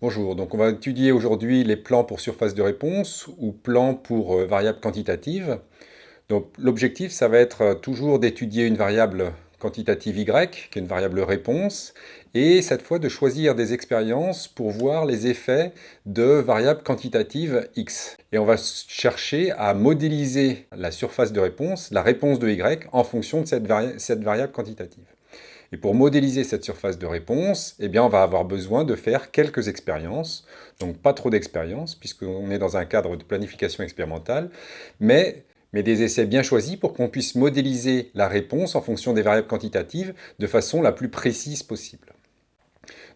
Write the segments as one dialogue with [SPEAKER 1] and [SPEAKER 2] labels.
[SPEAKER 1] Bonjour, donc on va étudier aujourd'hui les plans pour surface de réponse ou plans pour variables quantitatives. Donc l'objectif, ça va être toujours d'étudier une variable quantitative y, qui est une variable réponse, et cette fois de choisir des expériences pour voir les effets de variables quantitatives x. Et on va chercher à modéliser la surface de réponse, la réponse de y, en fonction de cette variable quantitative. Et pour modéliser cette surface de réponse, eh bien, on va avoir besoin de faire quelques expériences. Donc pas trop d'expériences, puisqu'on est dans un cadre de planification expérimentale, mais des essais bien choisis pour qu'on puisse modéliser la réponse en fonction des variables quantitatives de façon la plus précise possible.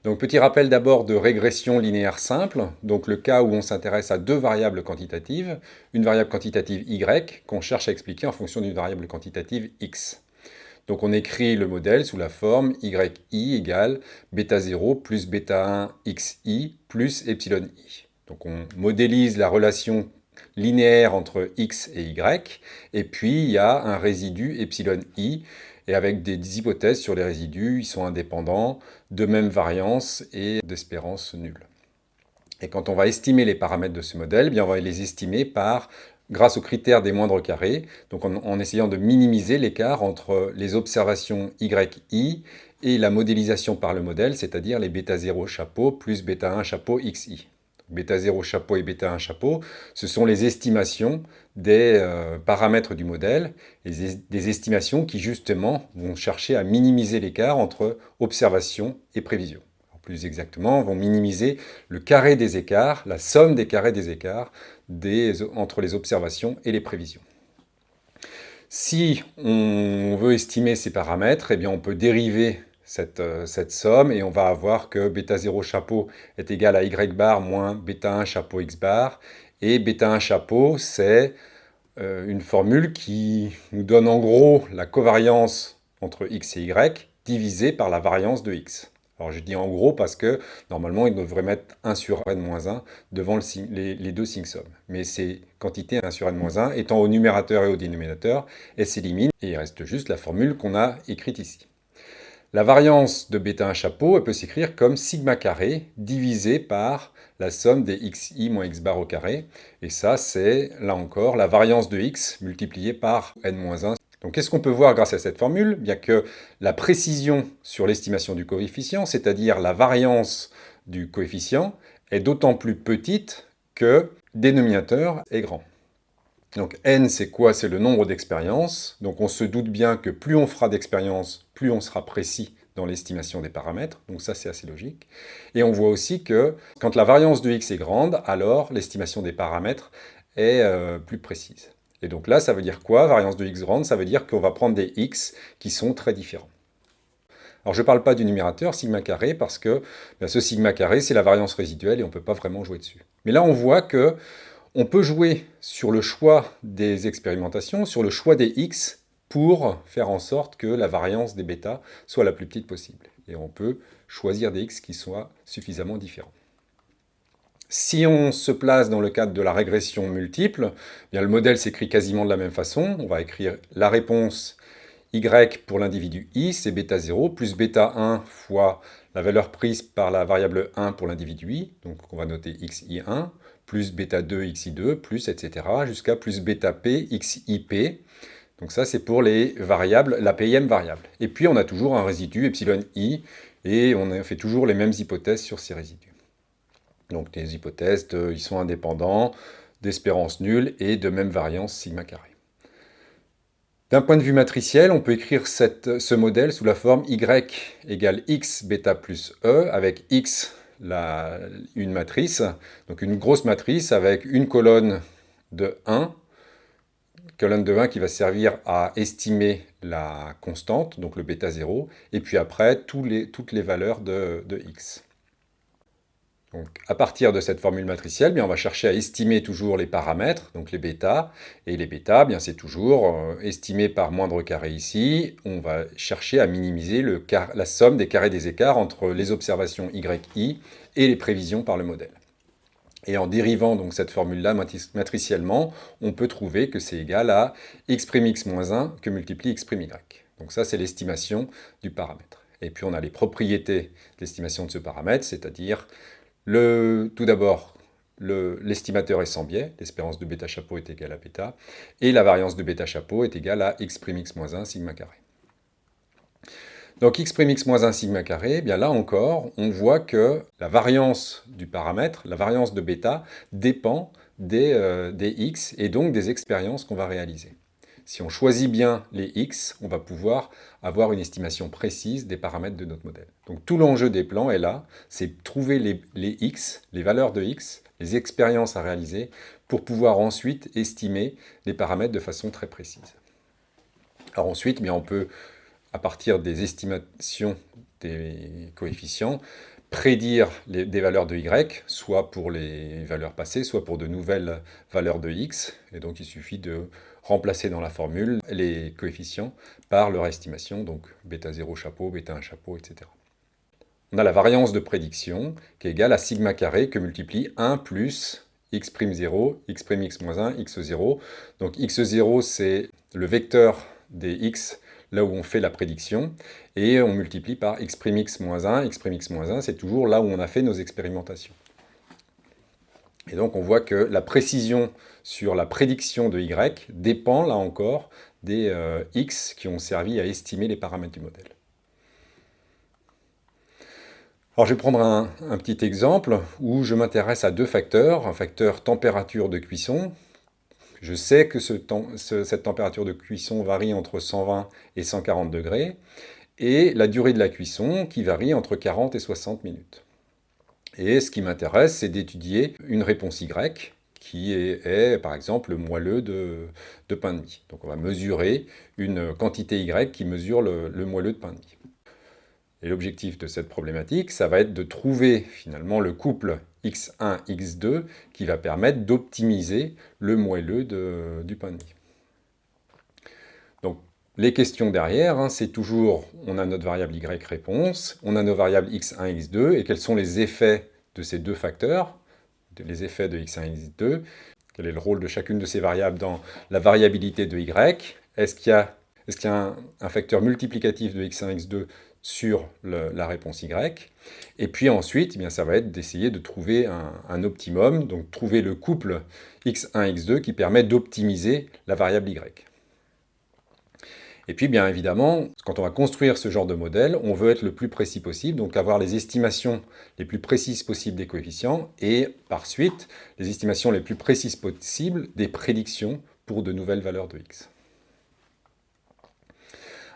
[SPEAKER 1] Donc petit rappel d'abord de régression linéaire simple, donc le cas où on s'intéresse à deux variables quantitatives, une variable quantitative y qu'on cherche à expliquer en fonction d'une variable quantitative x. Donc on écrit le modèle sous la forme yi égale bêta 0 plus bêta 1 xi plus epsilon i. Donc on modélise la relation linéaire entre x et y, et puis il y a un résidu epsilon i, et avec des hypothèses sur les résidus, ils sont indépendants, de même variance et d'espérance nulle. Et quand on va estimer les paramètres de ce modèle, eh bien on va les estimer grâce au critère des moindres carrés, donc en essayant de minimiser l'écart entre les observations yi et la modélisation par le modèle, c'est-à-dire les bêta 0 chapeau plus bêta 1 chapeau xi. Bêta 0 chapeau et bêta 1 chapeau, ce sont les estimations des paramètres du modèle, et des estimations qui justement vont chercher à minimiser l'écart entre observation et prévision. Plus exactement, vont minimiser le carré des écarts, la somme des carrés des écarts entre les observations et les prévisions. Si on veut estimer ces paramètres, eh bien on peut dériver cette somme et on va avoir que bêta 0 chapeau est égal à y bar moins bêta 1 chapeau x bar. Et bêta 1 chapeau, c'est une formule qui nous donne en gros la covariance entre x et y divisée par la variance de x. Alors je dis en gros parce que normalement il devrait mettre 1 sur n-1 devant les deux signes somme. Mais ces quantités 1 sur n-1 étant au numérateur et au dénominateur, elles s'éliminent et il reste juste la formule qu'on a écrite ici. La variance de bêta 1 chapeau, elle peut s'écrire comme sigma carré divisé par la somme des xi moins x bar au carré. Et ça, c'est, là encore, la variance de x multipliée par n-1. Donc qu'est-ce qu'on peut voir grâce à cette formule? Bien que la précision sur l'estimation du coefficient, c'est-à-dire la variance du coefficient, est d'autant plus petite que le dénominateur est grand. Donc n, c'est quoi? C'est le nombre d'expériences. Donc on se doute bien que plus on fera d'expériences, plus on sera précis dans l'estimation des paramètres. Donc ça, c'est assez logique. Et on voit aussi que quand la variance de x est grande, alors l'estimation des paramètres est plus précise. Et donc là, ça veut dire quoi? Variance de x grande, ça veut dire qu'on va prendre des x qui sont très différents. Alors je ne parle pas du numérateur, sigma carré, parce que ce sigma carré, c'est la variance résiduelle et on ne peut pas vraiment jouer dessus. Mais là, on voit que on peut jouer sur le choix des expérimentations, sur le choix des x, pour faire en sorte que la variance des bêta soit la plus petite possible. Et on peut choisir des x qui soient suffisamment différents. Si on se place dans le cadre de la régression multiple, bien le modèle s'écrit quasiment de la même façon. On va écrire la réponse y pour l'individu i, c'est bêta 0, plus bêta 1 fois la valeur prise par la variable 1 pour l'individu i, donc on va noter xi1, plus bêta 2 xi2, plus etc., jusqu'à plus bêta p xip. Donc ça, c'est pour les variables, la pm variable. Et puis, on a toujours un résidu epsilon i, et on fait toujours les mêmes hypothèses sur ces résidus. Donc les hypothèses, ils sont indépendants, d'espérance nulle et de même variance sigma carré. D'un point de vue matriciel, on peut écrire ce modèle sous la forme y égale x bêta plus e, avec x une matrice, donc une grosse matrice avec une colonne de 1, qui va servir à estimer la constante, donc le bêta 0, et puis après toutes les valeurs de x. Donc, à partir de cette formule matricielle, bien, on va chercher à estimer toujours les paramètres, donc les bêtas. Et les bêtas, bien, c'est toujours estimé par moindre carré ici. On va chercher à minimiser la somme des carrés des écarts entre les observations yi et les prévisions par le modèle. Et en dérivant donc cette formule-là matriciellement, on peut trouver que c'est égal à x' moins 1 que multiplie x'. Donc ça, c'est l'estimation du paramètre. Et puis on a les propriétés d'estimation de ce paramètre, c'est-à-dire Tout d'abord, l'estimateur est sans biais, l'espérance de bêta chapeau est égale à bêta, et la variance de bêta chapeau est égale à x' x moins 1 sigma carré. Donc x' x moins 1 sigma carré, eh bien là encore, on voit que la variance du paramètre, la variance de bêta, dépend des x et donc des expériences qu'on va réaliser. Si on choisit bien les x, on va pouvoir avoir une estimation précise des paramètres de notre modèle. Donc tout l'enjeu des plans est là, c'est trouver les x, les valeurs de x, les expériences à réaliser, pour pouvoir ensuite estimer les paramètres de façon très précise. Alors ensuite, bien, on peut, à partir des estimations des coefficients, prédire des valeurs de y, soit pour les valeurs passées, soit pour de nouvelles valeurs de x. Et donc il suffit de remplacer dans la formule les coefficients par leur estimation, donc bêta 0 chapeau, bêta 1 chapeau, etc. On a la variance de prédiction qui est égale à sigma carré que multiplie 1 plus x'0, x', moins 1, x0. Donc x0, c'est le vecteur des x là où on fait la prédiction, et on multiplie par x', moins 1, x', moins 1, c'est toujours là où on a fait nos expérimentations. Et donc on voit que la précision sur la prédiction de y dépend, là encore, des x qui ont servi à estimer les paramètres du modèle. Alors je vais prendre un petit exemple où je m'intéresse à deux facteurs, un facteur température de cuisson. Je sais que cette température de cuisson varie entre 120 et 140 degrés, et la durée de la cuisson qui varie entre 40 et 60 minutes. Et ce qui m'intéresse, c'est d'étudier une réponse Y, qui est par exemple le moelleux de pain de mie. Donc on va mesurer une quantité Y qui mesure le moelleux de pain de mie. Et l'objectif de cette problématique, ça va être de trouver finalement le couple x1, x2 qui va permettre d'optimiser le moelleux du pain de mie. Donc les questions derrière, c'est toujours, on a notre variable y réponse, on a nos variables x1, x2, et quels sont les effets de ces deux facteurs, les effets de x1, x2, quel est le rôle de chacune de ces variables dans la variabilité de y, est-ce qu'il y a un facteur multiplicatif de x1, x2 sur la réponse y. Et puis ensuite, eh bien, ça va être d'essayer de trouver un optimum, donc trouver le couple x1, x2 qui permet d'optimiser la variable y. Et puis bien évidemment, quand on va construire ce genre de modèle, on veut être le plus précis possible, donc avoir les estimations les plus précises possibles des coefficients, et par suite, les estimations les plus précises possibles des prédictions pour de nouvelles valeurs de x.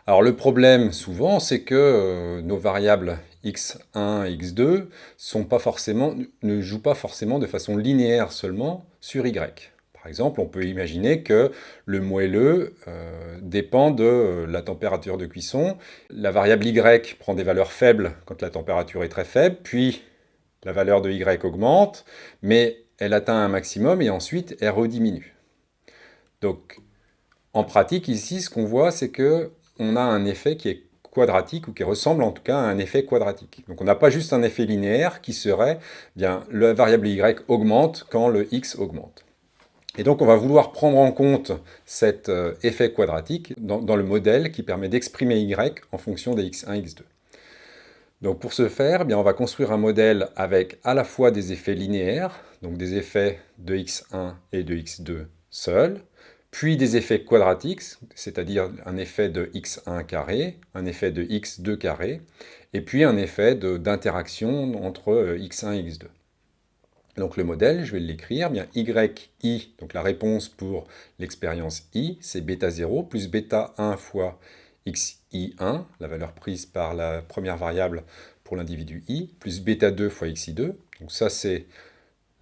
[SPEAKER 1] Alors le problème souvent, c'est que nos variables x1 et x2 ne jouent pas forcément de façon linéaire seulement sur y. Par exemple, on peut imaginer que le moelleux dépend de la température de cuisson. La variable y prend des valeurs faibles quand la température est très faible, puis la valeur de y augmente, mais elle atteint un maximum et ensuite elle rediminue. Donc en pratique ici, ce qu'on voit, c'est que on a un effet qui est quadratique, ou qui ressemble en tout cas à un effet quadratique. Donc on n'a pas juste un effet linéaire qui serait, bien, la variable y augmente quand le x augmente. Et donc on va vouloir prendre en compte cet effet quadratique dans le modèle qui permet d'exprimer y en fonction des x1, x2. Donc pour ce faire, bien, on va construire un modèle avec à la fois des effets linéaires, donc des effets de x1 et de x2 seuls, puis des effets quadratiques, c'est-à-dire un effet de x1 carré, un effet de x2 carré, et puis un effet d'interaction entre x1 et x2. Donc le modèle, je vais l'écrire, bien yi, donc la réponse pour l'expérience i, c'est bêta 0 plus bêta 1 fois xi1, la valeur prise par la première variable pour l'individu i, plus bêta 2 fois xi2, donc ça c'est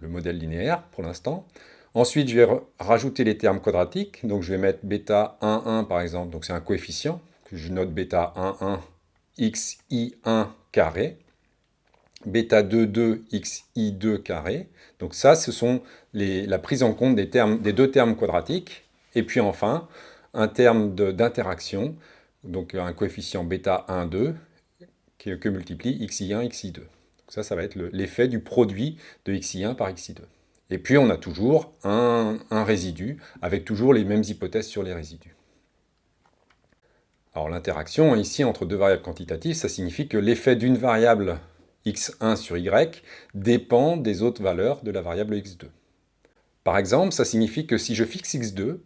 [SPEAKER 1] le modèle linéaire pour l'instant. Ensuite, je vais rajouter les termes quadratiques. Donc, je vais mettre bêta 1, 1 par exemple. Donc, c'est un coefficient que je note bêta 1, 1, xi1 carré. Bêta 2, 2, xi2 carré. Donc, ça, ce sont la prise en compte des deux termes quadratiques. Et puis, enfin, un terme d'interaction. Donc, un coefficient bêta 1, 2 que multiplie xi1, xi2. Donc, ça va être l'effet du produit de xi1 par xi2. Et puis on a toujours un résidu, avec toujours les mêmes hypothèses sur les résidus. Alors l'interaction ici entre deux variables quantitatives, ça signifie que l'effet d'une variable x1 sur y dépend des autres valeurs de la variable x2. Par exemple, ça signifie que si je fixe x2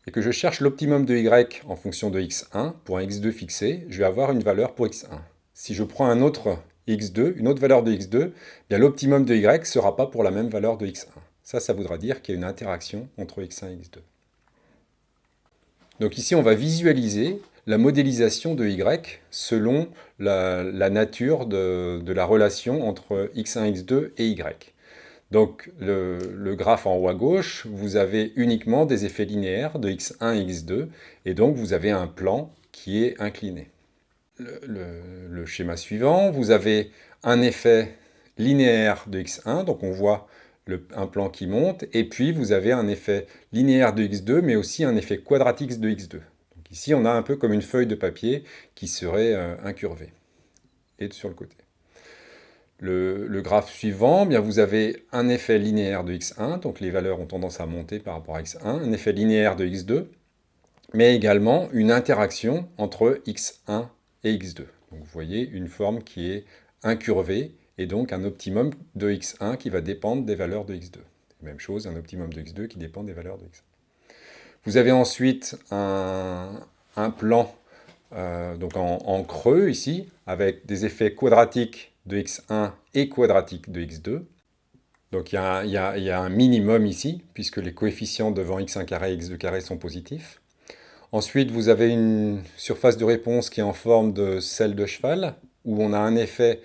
[SPEAKER 1] et que je cherche l'optimum de y en fonction de x1 pour un x2 fixé, je vais avoir une valeur pour x1. Si je prends un autre x2, une autre valeur de x2, bien l'optimum de y ne sera pas pour la même valeur de x1. Ça voudra dire qu'il y a une interaction entre x1 et x2. Donc ici, on va visualiser la modélisation de y selon la nature de la relation entre x1, x2 et y. Donc le graphe en haut à gauche, vous avez uniquement des effets linéaires de x1 et x2, et donc vous avez un plan qui est incliné. Le schéma suivant, vous avez un effet linéaire de x1, donc on voit un plan qui monte, et puis vous avez un effet linéaire de x2, mais aussi un effet quadratique de x2. Donc ici, on a un peu comme une feuille de papier qui serait incurvée, et sur le côté. Le graphe suivant, bien vous avez un effet linéaire de x1, donc les valeurs ont tendance à monter par rapport à x1, un effet linéaire de x2, mais également une interaction entre x1 et x2. Donc vous voyez une forme qui est incurvée, et donc un optimum de x1 qui va dépendre des valeurs de x2. Même chose, un optimum de x2 qui dépend des valeurs de x1. Vous avez ensuite un plan donc en creux ici, avec des effets quadratiques de x1 et quadratiques de x2. Donc il y a un minimum ici, puisque les coefficients devant x1 carré et x2 carré sont positifs. Ensuite, vous avez une surface de réponse qui est en forme de selle de cheval, où on a un effet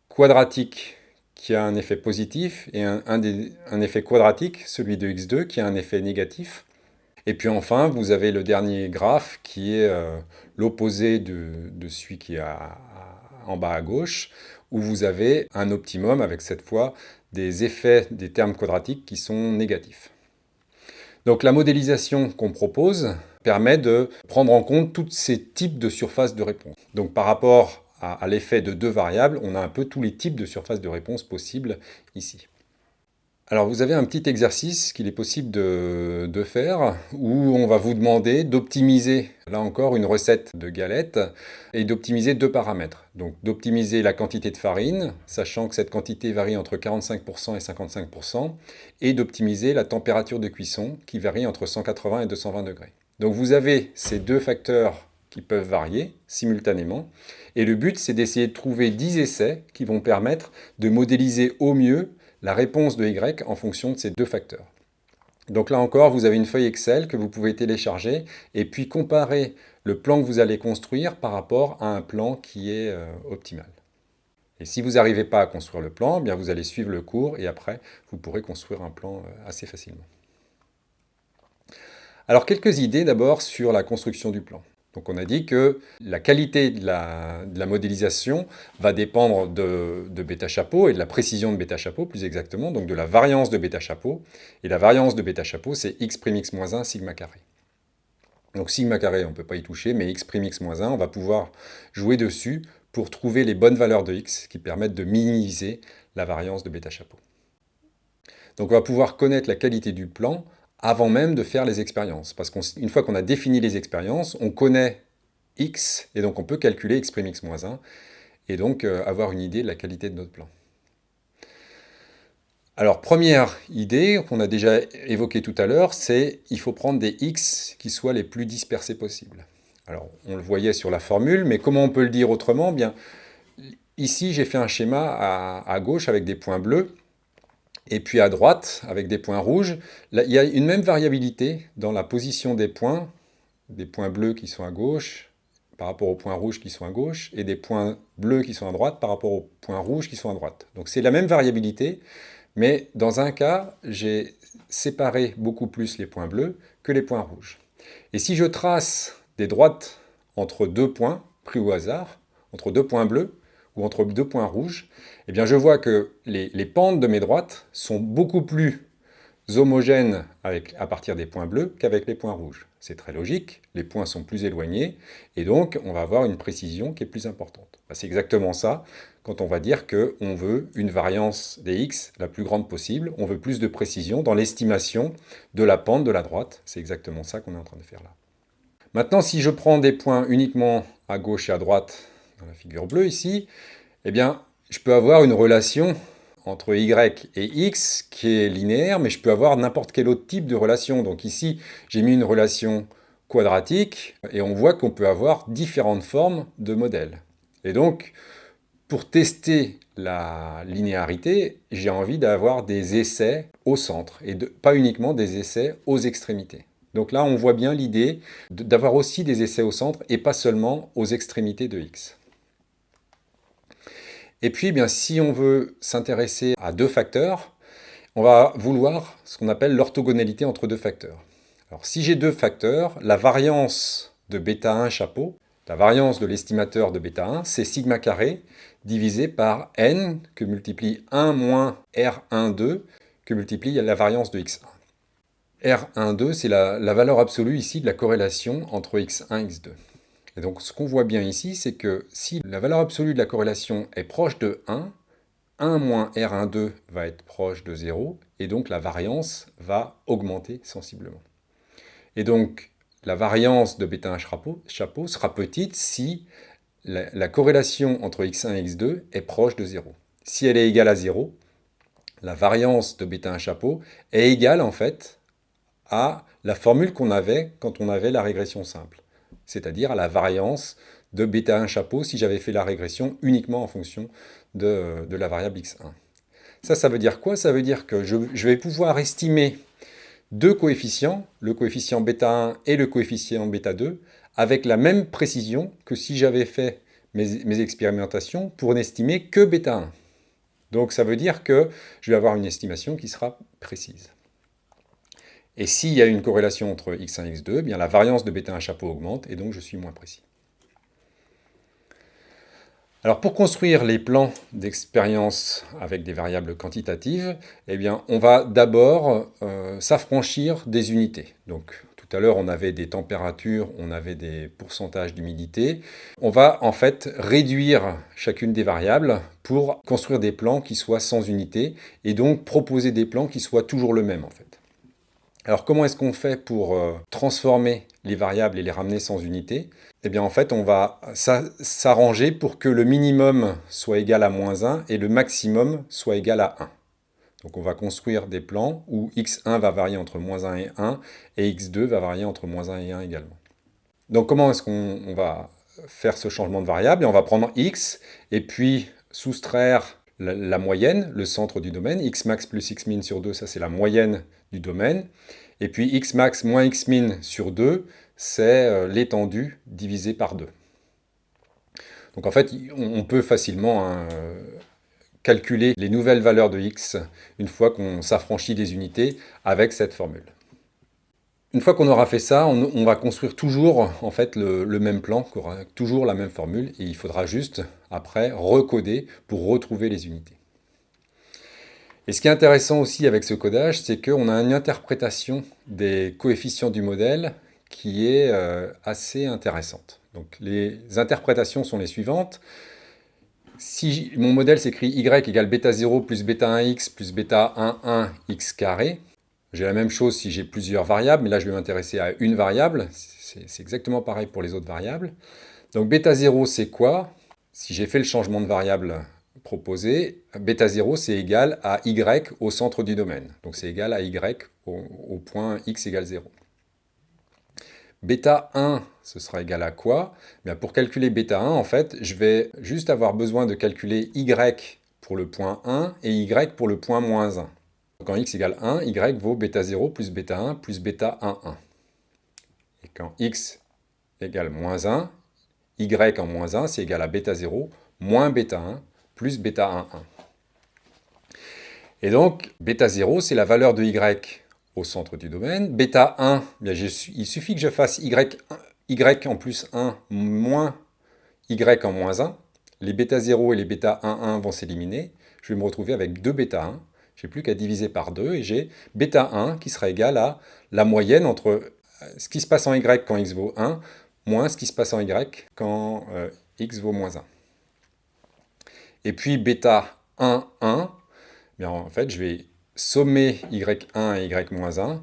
[SPEAKER 1] quadratique qui a un effet positif, et un effet quadratique, celui de x2, qui a un effet négatif. Et puis enfin, vous avez le dernier graphe qui est l'opposé de celui qui est en bas à gauche, où vous avez un optimum avec cette fois des effets des termes quadratiques qui sont négatifs. Donc la modélisation qu'on propose permet de prendre en compte tous ces types de surfaces de réponse. Donc par rapport à l'effet de deux variables, on a un peu tous les types de surfaces de réponse possibles ici. Alors vous avez un petit exercice qu'il est possible de faire où on va vous demander d'optimiser, là encore, une recette de galette et d'optimiser deux paramètres. Donc d'optimiser la quantité de farine, sachant que cette quantité varie entre 45% et 55%, et d'optimiser la température de cuisson qui varie entre 180 et 220 degrés. Donc vous avez ces deux facteurs qui peuvent varier simultanément, et le but c'est d'essayer de trouver 10 essais qui vont permettre de modéliser au mieux la réponse de y en fonction de ces deux facteurs. Donc là encore, vous avez une feuille Excel que vous pouvez télécharger et puis comparer le plan que vous allez construire par rapport à un plan qui est optimal. Et si vous n'arrivez pas à construire le plan, eh bien vous allez suivre le cours et après, vous pourrez construire un plan assez facilement. Alors quelques idées d'abord sur la construction du plan. Donc on a dit que la qualité de la modélisation va dépendre de bêta chapeau et de la précision de bêta chapeau plus exactement, donc de la variance de bêta chapeau. Et la variance de bêta chapeau, c'est x'(x-1) sigma carré. Donc sigma carré, on ne peut pas y toucher, mais x'(x-1), on va pouvoir jouer dessus pour trouver les bonnes valeurs de x qui permettent de minimiser la variance de bêta chapeau. Donc on va pouvoir connaître la qualité du plan avant même de faire les expériences. Parce qu'une fois qu'on a défini les expériences, on connaît x, et donc on peut calculer x'(x-1), et donc avoir une idée de la qualité de notre plan. Alors, première idée qu'on a déjà évoquée tout à l'heure, c'est qu'il faut prendre des x qui soient les plus dispersés possibles. Alors, on le voyait sur la formule, mais comment on peut le dire autrement? Bien, ici, j'ai fait un schéma à gauche avec des points bleus, et puis à droite, avec des points rouges. Là, il y a une même variabilité dans la position des points bleus qui sont à gauche par rapport aux points rouges qui sont à gauche, et des points bleus qui sont à droite par rapport aux points rouges qui sont à droite. Donc c'est la même variabilité, mais dans un cas, j'ai séparé beaucoup plus les points bleus que les points rouges. Et si je trace des droites entre deux points, pris au hasard, entre deux points bleus, ou entre deux points rouges, eh bien je vois que les pentes de mes droites sont beaucoup plus homogènes à partir des points bleus qu'avec les points rouges. C'est très logique, les points sont plus éloignés, et donc on va avoir une précision qui est plus importante. C'est exactement ça quand on va dire qu'on veut une variance des x la plus grande possible, on veut plus de précision dans l'estimation de la pente de la droite, c'est exactement ça qu'on est en train de faire là. Maintenant, si je prends des points uniquement à gauche et à droite, dans la figure bleue ici, eh bien, je peux avoir une relation entre y et x qui est linéaire, mais je peux avoir n'importe quel autre type de relation. Donc ici, j'ai mis une relation quadratique, et on voit qu'on peut avoir différentes formes de modèles. Et donc, pour tester la linéarité, j'ai envie d'avoir des essais au centre, et pas uniquement des essais aux extrémités. Donc là, on voit bien l'idée d'avoir aussi des essais au centre, et pas seulement aux extrémités de x. Et puis, bien, si on veut s'intéresser à deux facteurs, on va vouloir ce qu'on appelle l'orthogonalité entre deux facteurs. Alors, si j'ai deux facteurs, la variance de β1 chapeau, la variance de l'estimateur de β1, c'est sigma carré divisé par n que multiplie 1 moins R12 que multiplie la variance de x1. R12, c'est la valeur absolue ici de la corrélation entre x1 et x2. Et donc ce qu'on voit bien ici, c'est que si la valeur absolue de la corrélation est proche de 1, 1 moins R12 va être proche de 0, et donc la variance va augmenter sensiblement. Et donc la variance de β1 chapeau sera petite si la corrélation entre x1 et x2 est proche de 0. Si elle est égale à 0, la variance de β1 chapeau est égale en fait à la formule qu'on avait quand on avait la régression simple, c'est-à-dire à la variance de β1 chapeau si j'avais fait la régression uniquement en fonction de la variable x1. Ça veut dire quoi? Ça veut dire que je vais pouvoir estimer deux coefficients, le coefficient β1 et le coefficient β2, avec la même précision que si j'avais fait mes expérimentations pour n'estimer que β1. Donc ça veut dire que je vais avoir une estimation qui sera précise. Et s'il y a une corrélation entre x1 et x2, eh bien la variance de β1 chapeau augmente, et donc je suis moins précis. Alors pour construire les plans d'expérience avec des variables quantitatives, eh bien on va d'abord s'affranchir des unités. Donc tout à l'heure on avait des températures, on avait des pourcentages d'humidité. On va en fait réduire chacune des variables pour construire des plans qui soient sans unité et donc proposer des plans qui soient toujours le même en fait. Alors comment est-ce qu'on fait pour transformer les variables et les ramener sans unité? Eh bien en fait on va s'arranger pour que le minimum soit égal à moins 1 et le maximum soit égal à 1. Donc on va construire des plans où x1 va varier entre moins 1 et 1 et x2 va varier entre moins 1 et 1 également. Donc comment est-ce qu'on va faire ce changement de variable? Et on va prendre x et puis soustraire la moyenne, le centre du domaine. X max plus x min sur 2, ça c'est la moyenne du domaine. Et puis x max moins x min sur 2, c'est l'étendue divisée par 2. Donc en fait, on peut facilement calculer les nouvelles valeurs de x une fois qu'on s'affranchit des unités avec cette formule. Une fois qu'on aura fait ça, on va construire toujours en fait, le même plan, qui aura toujours la même formule, et il faudra juste après recoder pour retrouver les unités. Et ce qui est intéressant aussi avec ce codage, c'est qu'on a une interprétation des coefficients du modèle qui est assez intéressante. Donc les interprétations sont les suivantes. Si mon modèle s'écrit y égale β0 plus β1x plus β11x carré, j'ai la même chose si j'ai plusieurs variables, mais là je vais m'intéresser à une variable. C'est exactement pareil pour les autres variables. Donc β0 c'est quoi? Si j'ai fait le changement de variable proposé, β0 c'est égal à y au centre du domaine. Donc c'est égal à y au point x égale 0. β1 ce sera égal à quoi? Bien, pour calculer β1 en fait, je vais juste avoir besoin de calculer y pour le point 1 et y pour le point moins 1. Quand x égale 1, y vaut β0 plus β1 plus β11. Et quand x égale moins 1, y en moins 1, c'est égal à β0 moins β1 plus β11. Et donc, β0, c'est la valeur de y au centre du domaine. β1, bien, il suffit que je fasse y en plus 1 moins y en moins 1. Les β0 et les β11 vont s'éliminer. Je vais me retrouver avec 2 β1. Je n'ai plus qu'à diviser par 2 et j'ai β1 qui sera égal à la moyenne entre ce qui se passe en y quand x vaut 1 moins ce qui se passe en y quand x vaut moins 1. Et puis β11, bien en fait je vais sommer y1 et y-1.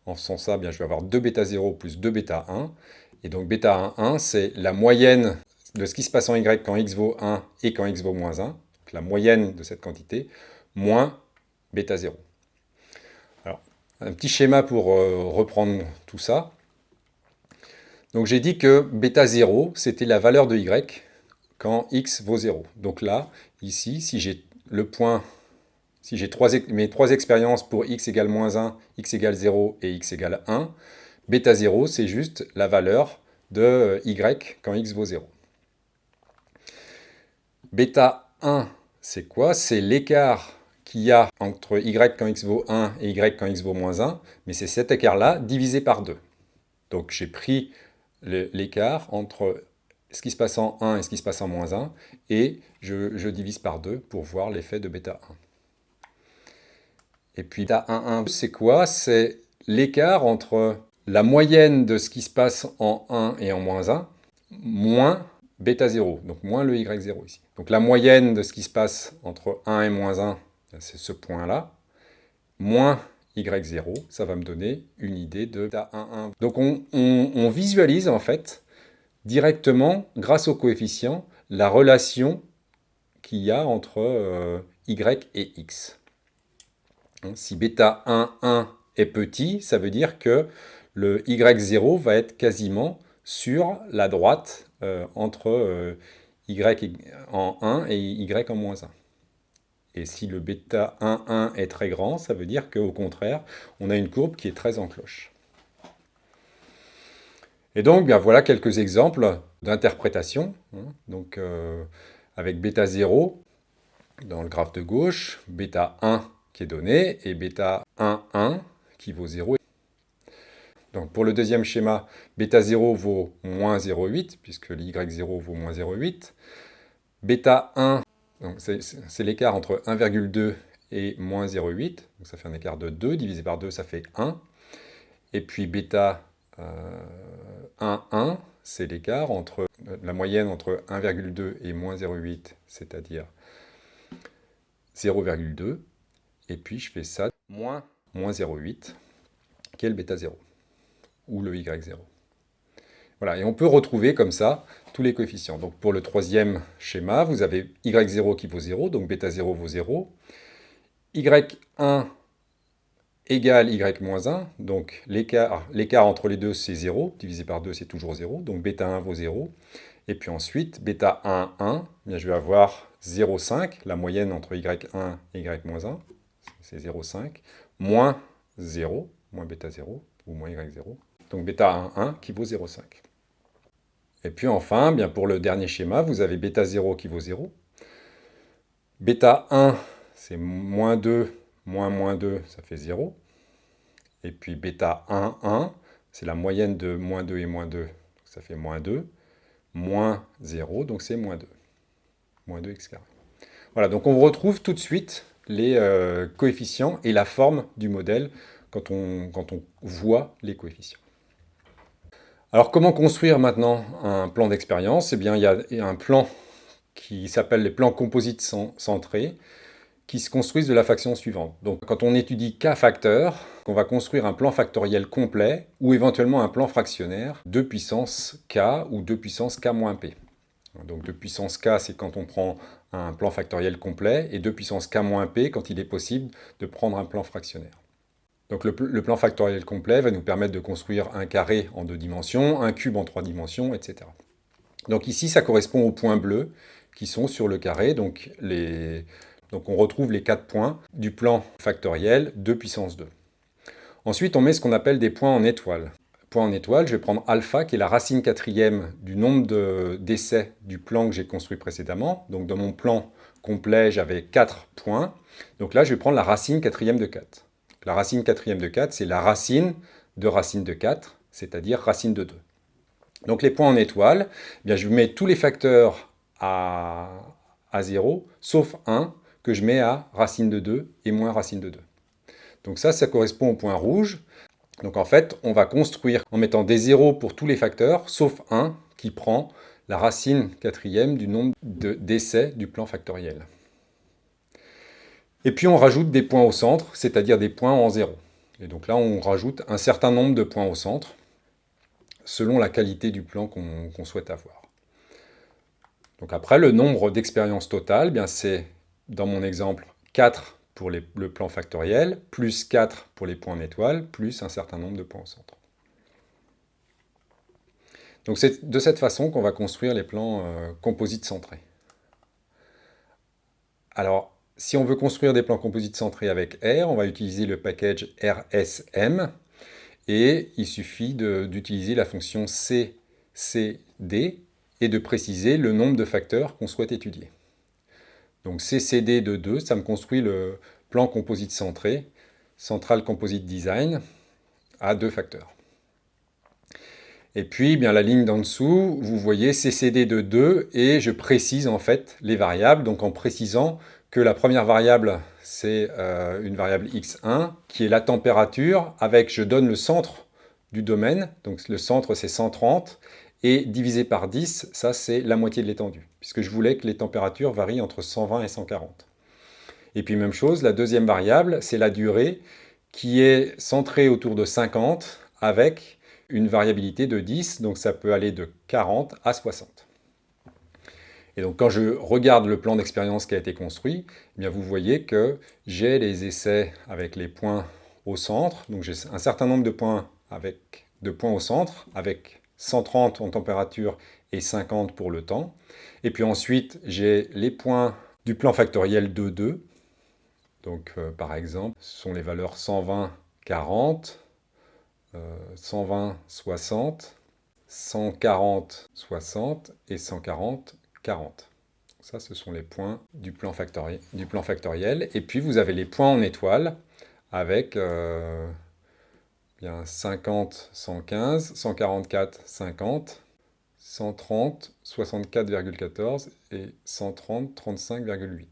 [SPEAKER 1] En faisant ça, bien, je vais avoir 2 β0 plus 2 β1. Et donc β11, c'est la moyenne de ce qui se passe en y quand x vaut 1 et quand x vaut moins 1. donc la moyenne de cette quantité, moins bêta 0. Alors, un petit schéma pour reprendre tout ça. Donc j'ai dit que bêta 0, c'était la valeur de y quand x vaut 0. Donc là, ici, si j'ai le point, si j'ai mes trois expériences pour x égale moins 1, x égale 0 et x égale 1, bêta 0, c'est juste la valeur de y quand x vaut 0. Bêta 1, c'est quoi? C'est l'écart qu'il y a entre y quand x vaut 1 et y quand x vaut moins 1, mais c'est cet écart-là divisé par 2. Donc j'ai pris l'écart entre ce qui se passe en 1 et ce qui se passe en moins 1, et je divise par 2 pour voir l'effet de bêta 1. Et puis bêta 1, c'est quoi? C'est l'écart entre la moyenne de ce qui se passe en 1 et en moins 1, moins bêta 0, donc moins le y0 ici. Donc la moyenne de ce qui se passe entre 1 et moins 1, c'est ce point-là, moins y0, ça va me donner une idée de bêta 1. Donc on visualise en fait directement, grâce au coefficient, la relation qu'il y a entre y et x. Si bêta 1 est petit, ça veut dire que le y0 va être quasiment sur la droite entre y en 1 et y en moins 1. Et si le bêta 1 est très grand, ça veut dire qu'au contraire, on a une courbe qui est très en cloche. Et donc, bien, voilà quelques exemples d'interprétation. Donc, avec bêta 0 dans le graphe de gauche, bêta 1 qui est donné, et bêta 1 qui vaut 0. Donc pour le deuxième schéma, bêta 0 vaut moins 0,8, puisque l'y0 vaut moins 0,8. Bêta 1, c'est l'écart entre 1,2 et moins 0,8, donc ça fait un écart de 2, divisé par 2, ça fait 1. Et puis bêta 1, c'est l'écart entre la moyenne entre 1,2 et moins 0,8, c'est-à-dire 0,2. Et puis je fais ça, moins 0,8, qui est le bêta 0, ou le y0. Voilà, et on peut retrouver comme ça tous les coefficients. Donc pour le troisième schéma, vous avez y0 qui vaut 0, donc bêta 0 vaut 0. y1 égale y-1, donc l'écart entre les deux c'est 0, divisé par 2 c'est toujours 0, donc bêta 1 vaut 0. Et puis ensuite, bêta 1, bien, je vais avoir 0,5, la moyenne entre y1 et y-1, c'est 0,5, moins 0, moins bêta 0, ou moins y0, donc bêta 1 qui vaut 0,5. Et puis enfin, bien pour le dernier schéma, vous avez bêta 0 qui vaut 0. Bêta 1, c'est moins 2, moins 2, ça fait 0. Et puis bêta 1, c'est la moyenne de moins 2 et moins 2, donc ça fait moins 2. Moins 0, donc c'est moins 2. Moins 2x carré. Voilà, donc on retrouve tout de suite les coefficients et la forme du modèle quand on voit les coefficients. Alors comment construire maintenant un plan d'expérience? Eh bien, il y a un plan qui s'appelle les plans composites centrés, qui se construisent de la façon suivante. Donc quand on étudie k facteurs, on va construire un plan factoriel complet ou éventuellement un plan fractionnaire 2 puissance k ou 2 puissance k moins p. Donc 2 puissance k, c'est quand on prend un plan factoriel complet, et 2 puissance k moins p quand il est possible de prendre un plan fractionnaire. Donc le plan factoriel complet va nous permettre de construire un carré en 2 dimensions, un cube en 3 dimensions, etc. Donc ici, ça correspond aux points bleus qui sont sur le carré. Donc on retrouve les 4 points du plan factoriel 2 puissance 2. Ensuite, on met ce qu'on appelle des points en étoile. Point en étoile, je vais prendre alpha, qui est la racine quatrième du nombre d'essais du plan que j'ai construit précédemment. Donc dans mon plan complet, j'avais 4 points. Donc là, je vais prendre la racine quatrième de 4. La racine quatrième de 4, c'est la racine de 4, c'est-à-dire racine de 2. Donc les points en étoile, eh bien, je mets tous les facteurs à 0, sauf un que je mets à racine de 2 et moins racine de 2. Donc ça correspond au point rouge. Donc en fait, on va construire en mettant des zéros pour tous les facteurs, sauf un qui prend la racine quatrième du nombre d'essais du plan factoriel. Et puis on rajoute des points au centre, c'est-à-dire des points en 0. Et donc là, on rajoute un certain nombre de points au centre, selon la qualité du plan qu'on souhaite avoir. Donc après, le nombre d'expériences totales, c'est dans mon exemple, 4 pour le plan factoriel, plus 4 pour les points en étoile, plus un certain nombre de points au centre. Donc c'est de cette façon qu'on va construire les plans composites centrés. Alors, si on veut construire des plans composites centrés avec R, on va utiliser le package RSM, et il suffit d'utiliser la fonction CCD et de préciser le nombre de facteurs qu'on souhaite étudier. Donc CCD de 2, ça me construit le plan composite centré, Central Composite Design, à 2 facteurs. Et puis, bien, la ligne d'en dessous, vous voyez CCD de 2, et je précise en fait les variables, donc en précisant que la première variable, c'est une variable x1, qui est la température, avec, je donne le centre du domaine, donc le centre c'est 130, et divisé par 10, ça c'est la moitié de l'étendue, puisque je voulais que les températures varient entre 120 et 140. Et puis même chose, la deuxième variable, c'est la durée, qui est centrée autour de 50, avec une variabilité de 10, donc ça peut aller de 40 à 60. Et donc quand je regarde le plan d'expérience qui a été construit, eh bien vous voyez que j'ai les essais avec les points au centre, donc j'ai un certain nombre de points au centre, avec 130 en température et 50 pour le temps. Et puis ensuite, j'ai les points du plan factoriel 2,2. Donc par exemple, ce sont les valeurs 120, 40, 120, 60, 140, 60 et 140, 40. Ça, ce sont les points du plan factoriel. Et puis, vous avez les points en étoile avec bien 50, 115, 144, 50, 130, 64,14 et 130, 35,8.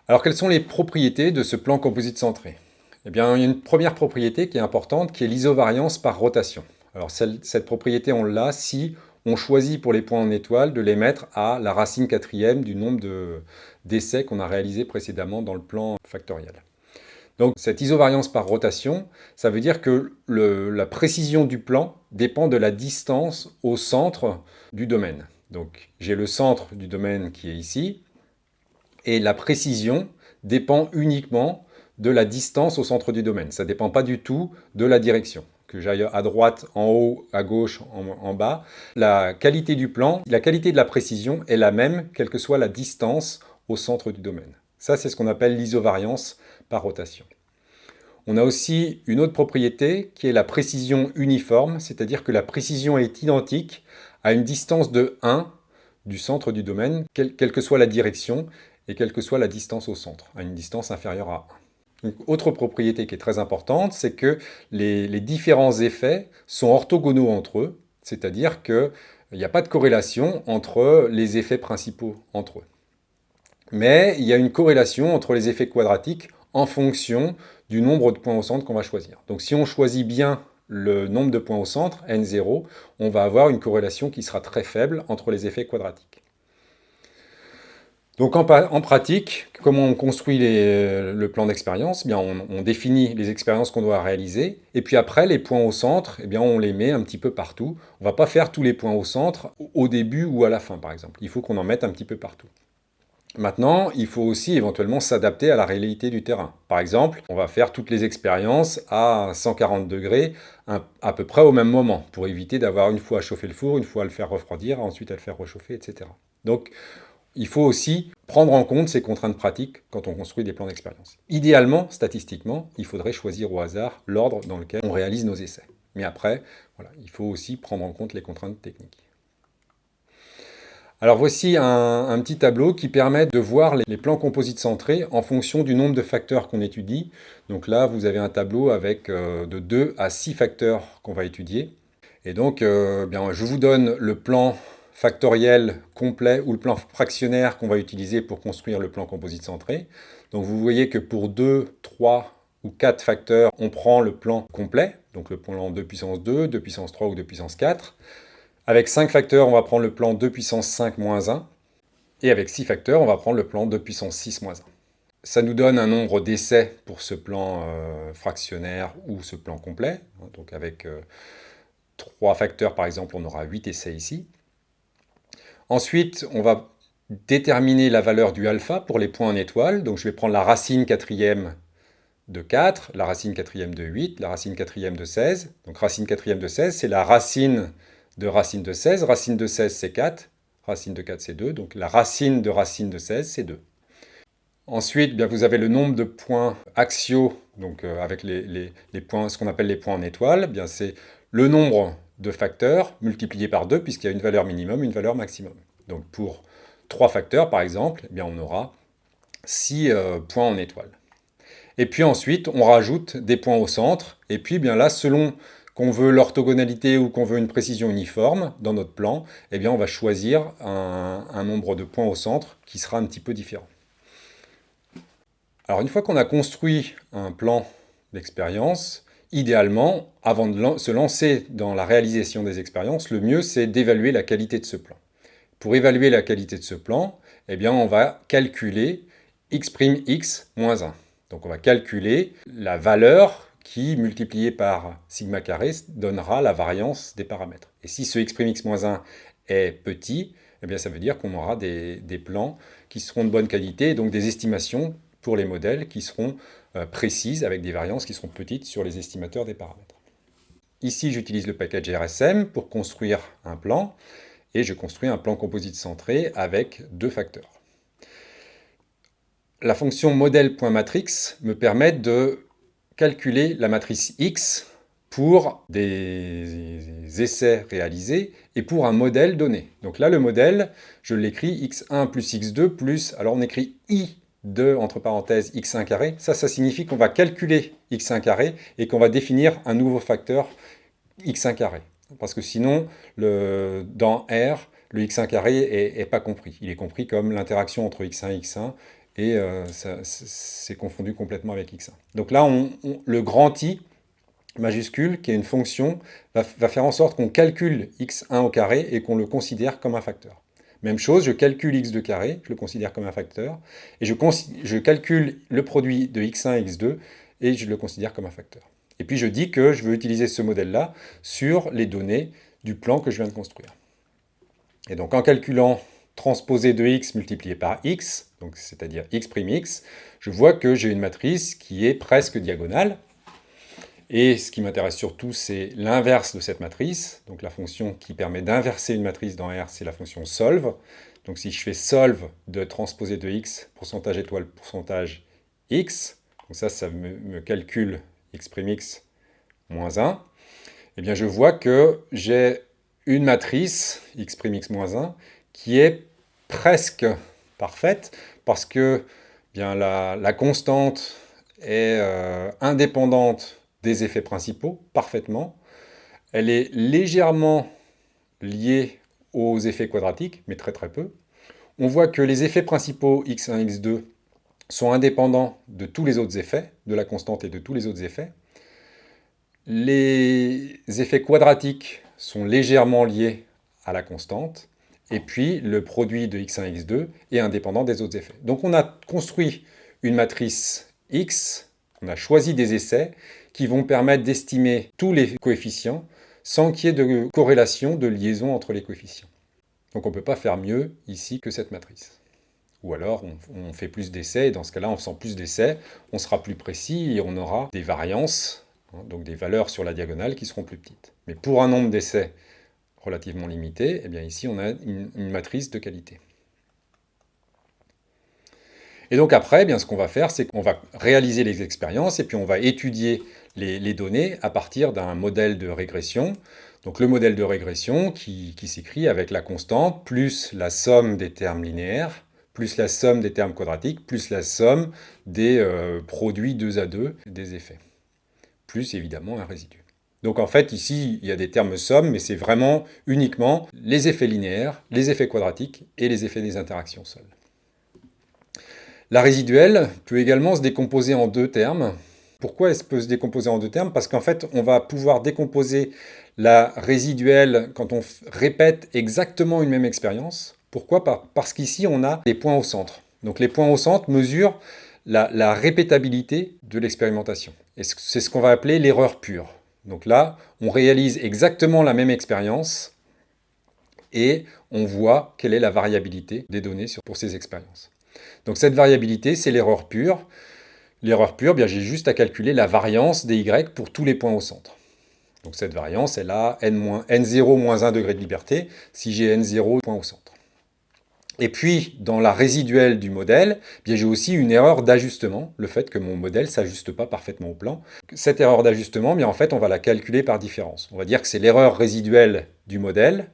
[SPEAKER 1] Alors, quelles sont les propriétés de ce plan composite centré? Eh bien, il y a une première propriété qui est importante, qui est l'isovariance par rotation. Alors, cette propriété, on l'a si on choisit pour les points en étoile de les mettre à la racine quatrième du nombre d'essais qu'on a réalisé précédemment dans le plan factoriel. Donc, cette isovariance par rotation, ça veut dire que la précision du plan dépend de la distance au centre du domaine. Donc, j'ai le centre du domaine qui est ici, et la précision dépend uniquement de la distance au centre du domaine. Ça ne dépend pas du tout de la direction. Que j'aille à droite, en haut, à gauche, en bas. La qualité du plan, la qualité de la précision est la même, quelle que soit la distance au centre du domaine. Ça, c'est ce qu'on appelle l'isovariance par rotation. On a aussi une autre propriété qui est la précision uniforme, c'est-à-dire que la précision est identique à une distance de 1 du centre du domaine, quelle que soit la direction et quelle que soit la distance au centre, à une distance inférieure à 1. Une autre propriété qui est très importante, c'est que les différents effets sont orthogonaux entre eux, c'est-à-dire qu'il n'y a pas de corrélation entre les effets principaux entre eux. Mais il y a une corrélation entre les effets quadratiques en fonction du nombre de points au centre qu'on va choisir. Donc si on choisit bien le nombre de points au centre, n0, on va avoir une corrélation qui sera très faible entre les effets quadratiques. Donc en pratique, comment on construit le plan d'expérience? Bien, on définit les expériences qu'on doit réaliser, et puis après, les points au centre, eh bien, on les met un petit peu partout. On ne va pas faire tous les points au centre au début ou à la fin, par exemple. Il faut qu'on en mette un petit peu partout. Maintenant, il faut aussi éventuellement s'adapter à la réalité du terrain. Par exemple, on va faire toutes les expériences à 140 degrés à peu près au même moment, pour éviter d'avoir une fois à chauffer le four, une fois à le faire refroidir, ensuite à le faire réchauffer, etc. Donc, il faut aussi prendre en compte ces contraintes pratiques quand on construit des plans d'expérience. Idéalement, statistiquement, il faudrait choisir au hasard l'ordre dans lequel on réalise nos essais. Mais après, voilà, il faut aussi prendre en compte les contraintes techniques. Alors voici un petit tableau qui permet de voir les plans composites centrés en fonction du nombre de facteurs qu'on étudie. Donc là, vous avez un tableau avec de 2 à 6 facteurs qu'on va étudier. Et donc, bien, je vous donne le plan factoriel complet ou le plan fractionnaire qu'on va utiliser pour construire le plan composite centré. Donc vous voyez que pour 2, 3 ou 4 facteurs, on prend le plan complet, donc le plan 2 puissance 2, 2 puissance 3 ou 2 puissance 4. Avec 5 facteurs, on va prendre le plan 2 puissance 5 moins 1. Et avec 6 facteurs, on va prendre le plan 2 puissance 6 moins 1. Ça nous donne un nombre d'essais pour ce plan fractionnaire ou ce plan complet. Donc avec 3 facteurs, par exemple, on aura 8 essais ici. Ensuite, on va déterminer la valeur du alpha pour les points en étoile. Donc je vais prendre la racine quatrième de 4, la racine quatrième de 8, la racine quatrième de 16. Donc racine quatrième de 16, c'est la racine de 16. Racine de 16, c'est 4. Racine de 4, c'est 2. Donc la racine de 16, c'est 2. Ensuite, bien, vous avez le nombre de points axiaux, donc avec les points, ce qu'on appelle les points en étoile. Bien, c'est le nombre de facteurs multiplié par 2, puisqu'il y a une valeur minimum, une valeur maximum. Donc pour 3 facteurs, par exemple, eh bien, on aura 6 points en étoile. Et puis ensuite, on rajoute des points au centre. Et puis bien là, selon qu'on veut l'orthogonalité ou qu'on veut une précision uniforme dans notre plan, eh bien, on va choisir un nombre de points au centre qui sera un petit peu différent. Alors une fois qu'on a construit un plan d'expérience, idéalement, avant de se lancer dans la réalisation des expériences, le mieux c'est d'évaluer la qualité de ce plan. Pour évaluer la qualité de ce plan, eh bien, on va calculer x' moins 1. Donc on va calculer la valeur qui, multipliée par sigma carré, donnera la variance des paramètres. Et si ce x' moins 1 est petit, eh bien, ça veut dire qu'on aura des plans qui seront de bonne qualité, et donc des estimations pour les modèles qui seront précises, avec des variances qui seront petites sur les estimateurs des paramètres. Ici, j'utilise le package RSM pour construire un plan, et je construis un plan composite centré avec 2 facteurs. La fonction modèle.matrix me permet de calculer la matrice X pour des essais réalisés et pour un modèle donné. Donc là, le modèle, je l'écris x1 plus x2 plus, alors on écrit i de, entre parenthèses, x1 carré. Ça signifie qu'on va calculer x1 carré et qu'on va définir un nouveau facteur x1 carré. Parce que sinon, dans R, le x1 carré n'est pas compris. Il est compris comme l'interaction entre x1 et x1, et c'est confondu complètement avec x1. Donc là, le grand I majuscule, qui est une fonction, va faire en sorte qu'on calcule x1 au carré et qu'on le considère comme un facteur. Même chose, je calcule x2 carré, je le considère comme un facteur, et je calcule le produit de x1 et x2, et je le considère comme un facteur. Et puis je dis que je veux utiliser ce modèle-là sur les données du plan que je viens de construire. Et donc en calculant transposé de x multiplié par x, donc c'est-à-dire x', je vois que j'ai une matrice qui est presque diagonale. Et ce qui m'intéresse surtout, c'est l'inverse de cette matrice. Donc la fonction qui permet d'inverser une matrice dans R, c'est la fonction solve. Donc si je fais solve de transposé de x, pourcentage étoile, pourcentage x, donc ça me calcule x' moins 1, eh bien je vois que j'ai une matrice x' moins 1 qui est presque parfaite parce que bien, la constante est indépendante des effets principaux, parfaitement. Elle est légèrement liée aux effets quadratiques, mais très très peu. On voit que les effets principaux x1, x2 sont indépendants de tous les autres effets, de la constante et de tous les autres effets. Les effets quadratiques sont légèrement liés à la constante. Et puis, le produit de x1 et x2 est indépendant des autres effets. Donc, on a construit une matrice X, on a choisi des essais qui vont permettre d'estimer tous les coefficients sans qu'il y ait de corrélation, de liaison entre les coefficients. Donc, on ne peut pas faire mieux ici que cette matrice. Ou alors, on fait plus d'essais, et dans ce cas-là, en faisant plus d'essais, on sera plus précis et on aura des variances, donc des valeurs sur la diagonale qui seront plus petites. Mais pour un nombre d'essais relativement limité, eh bien ici on a une matrice de qualité. Et donc après, eh bien, ce qu'on va faire, c'est qu'on va réaliser les expériences et puis on va étudier les données à partir d'un modèle de régression. Donc le modèle de régression qui s'écrit avec la constante plus la somme des termes linéaires, plus la somme des termes quadratiques, plus la somme des produits 2 à 2 des effets, plus évidemment un résidu. Donc en fait, ici, il y a des termes sommes, mais c'est vraiment uniquement les effets linéaires, les effets quadratiques et les effets des interactions seules. La résiduelle peut également se décomposer en 2 termes. Pourquoi elle peut se décomposer en 2 termes? Parce qu'en fait, on va pouvoir décomposer la résiduelle quand on répète exactement une même expérience. Pourquoi? Parce qu'ici, on a des points au centre. Donc les points au centre mesurent la répétabilité de l'expérimentation. Et c'est ce qu'on va appeler l'erreur pure. Donc là, on réalise exactement la même expérience et on voit quelle est la variabilité des données pour ces expériences. Donc cette variabilité, c'est l'erreur pure. L'erreur pure, bien, j'ai juste à calculer la variance des y pour tous les points au centre. Donc cette variance, elle a n0 moins 1 degré de liberté si j'ai n0 points au centre. Et puis, dans la résiduelle du modèle, bien, j'ai aussi une erreur d'ajustement, le fait que mon modèle ne s'ajuste pas parfaitement au plan. Cette erreur d'ajustement, bien, en fait, on va la calculer par différence. On va dire que c'est l'erreur résiduelle du modèle,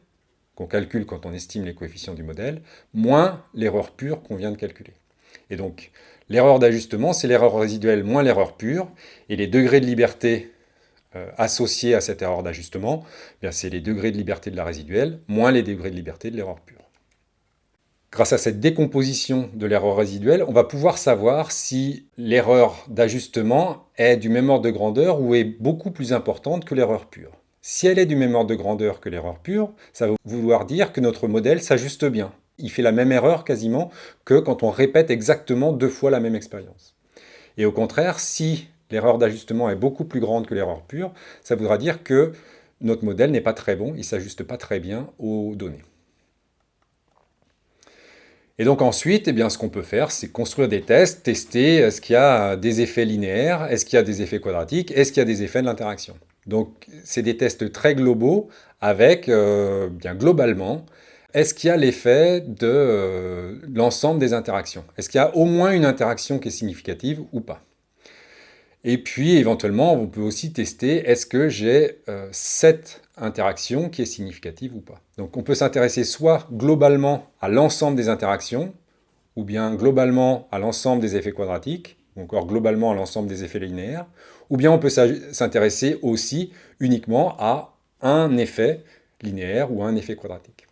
[SPEAKER 1] qu'on calcule quand on estime les coefficients du modèle, moins l'erreur pure qu'on vient de calculer. Et donc, l'erreur d'ajustement, c'est l'erreur résiduelle moins l'erreur pure, et les degrés de liberté associés à cette erreur d'ajustement, c'est les degrés de liberté de la résiduelle moins les degrés de liberté de l'erreur pure. Grâce à cette décomposition de l'erreur résiduelle, on va pouvoir savoir si l'erreur d'ajustement est du même ordre de grandeur ou est beaucoup plus importante que l'erreur pure. Si elle est du même ordre de grandeur que l'erreur pure, ça va vouloir dire que notre modèle s'ajuste bien. Il fait la même erreur quasiment que quand on répète exactement 2 fois la même expérience. Et au contraire, si l'erreur d'ajustement est beaucoup plus grande que l'erreur pure, ça voudra dire que notre modèle n'est pas très bon, il ne s'ajuste pas très bien aux données. Et donc ensuite, ce qu'on peut faire, c'est construire des tests, tester est-ce qu'il y a des effets linéaires, est-ce qu'il y a des effets quadratiques, est-ce qu'il y a des effets de l'interaction. Donc c'est des tests très globaux avec, globalement, est-ce qu'il y a l'effet de l'ensemble des interactions? Est-ce qu'il y a au moins une interaction qui est significative ou pas? Et puis éventuellement, on peut aussi tester est-ce que j'ai cette interaction qui est significative ou pas. Donc on peut s'intéresser soit globalement à l'ensemble des interactions, ou bien globalement à l'ensemble des effets quadratiques, ou encore globalement à l'ensemble des effets linéaires, ou bien on peut s'intéresser aussi uniquement à un effet linéaire ou un effet quadratique.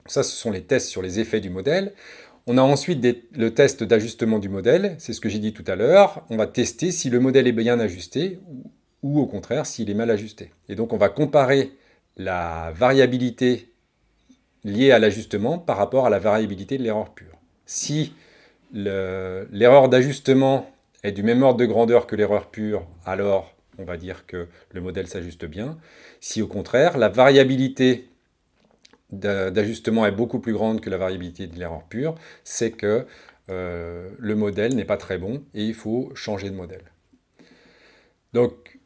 [SPEAKER 1] Ça, ce sont les tests sur les effets du modèle. On a ensuite le test d'ajustement du modèle, c'est ce que j'ai dit tout à l'heure. On va tester si le modèle est bien ajusté ou au contraire s'il est mal ajusté. Et donc on va comparer la variabilité liée à l'ajustement par rapport à la variabilité de l'erreur pure. Si l'erreur d'ajustement est du même ordre de grandeur que l'erreur pure, alors on va dire que le modèle s'ajuste bien. Si au contraire, la variabilité d'ajustement est beaucoup plus grande que la variabilité de l'erreur pure, c'est que le modèle n'est pas très bon et il faut changer de modèle. Donc,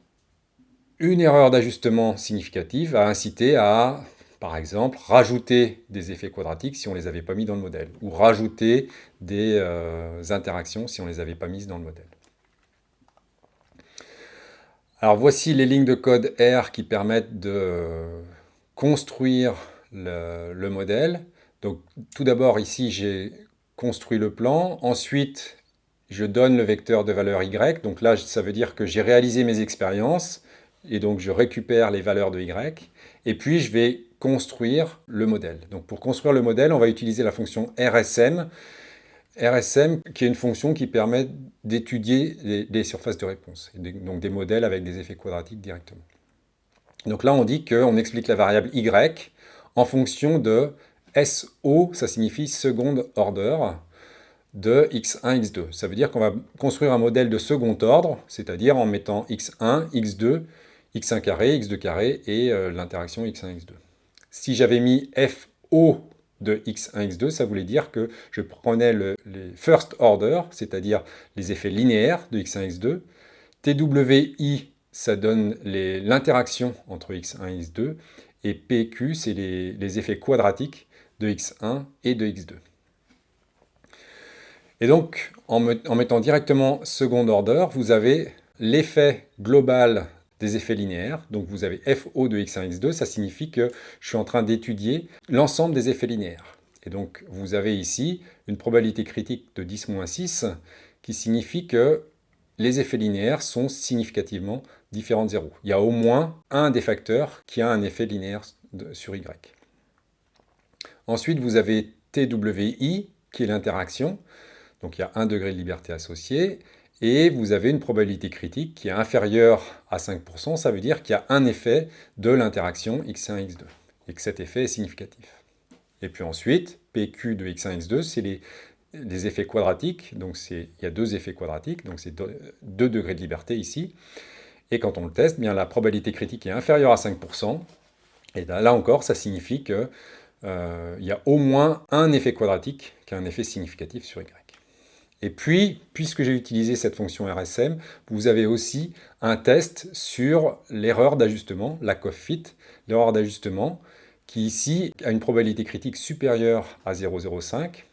[SPEAKER 1] une erreur d'ajustement significative va inciter à, par exemple, rajouter des effets quadratiques si on ne les avait pas mis dans le modèle, ou rajouter des interactions si on ne les avait pas mises dans le modèle. Alors voici les lignes de code R qui permettent de construire le modèle. Donc tout d'abord ici j'ai construit le plan, ensuite je donne le vecteur de valeur y, donc là ça veut dire que j'ai réalisé mes expériences et donc je récupère les valeurs de y et puis je vais construire le modèle. Donc pour construire le modèle on va utiliser la fonction RSM qui est une fonction qui permet d'étudier les surfaces de réponse, donc des modèles avec des effets quadratiques directement. Donc là on dit qu'on explique la variable y en fonction de SO, ça signifie second order, de x1, x2. Ça veut dire qu'on va construire un modèle de second ordre, c'est-à-dire en mettant x1, x2, x1 carré, x2 carré et l'interaction x1, x2. Si j'avais mis FO de x1, x2, ça voulait dire que je prenais les first order, c'est-à-dire les effets linéaires de x1, x2. TWI, ça donne l'interaction entre x1 et x2. Et PQ, c'est les effets quadratiques de x1 et de x2. Et donc, en mettant directement second order, vous avez l'effet global des effets linéaires. Donc vous avez FO de x1, x2, ça signifie que je suis en train d'étudier l'ensemble des effets linéaires. Et donc vous avez ici une probabilité critique de 10-6 qui signifie que les effets linéaires sont significativement différents de 0. Il y a au moins un des facteurs qui a un effet linéaire sur y. Ensuite, vous avez TWI, qui est l'interaction. Donc il y a 1 degré de liberté associé. Et vous avez une probabilité critique qui est inférieure à 5%. Ça veut dire qu'il y a un effet de l'interaction x1, x2. Et que cet effet est significatif. Et puis ensuite, PQ de x1, x2, c'est les effets quadratiques. Donc il y a 2 effets quadratiques. Donc c'est 2 degrés de liberté ici. Et quand on le teste, bien, la probabilité critique est inférieure à 5%. Et là encore, ça signifie que il y a au moins un effet quadratique qui a un effet significatif sur y. Et puis, puisque j'ai utilisé cette fonction RSM, vous avez aussi un test sur l'erreur d'ajustement, la COFFIT, l'erreur d'ajustement, qui ici a une probabilité critique supérieure à 0,05.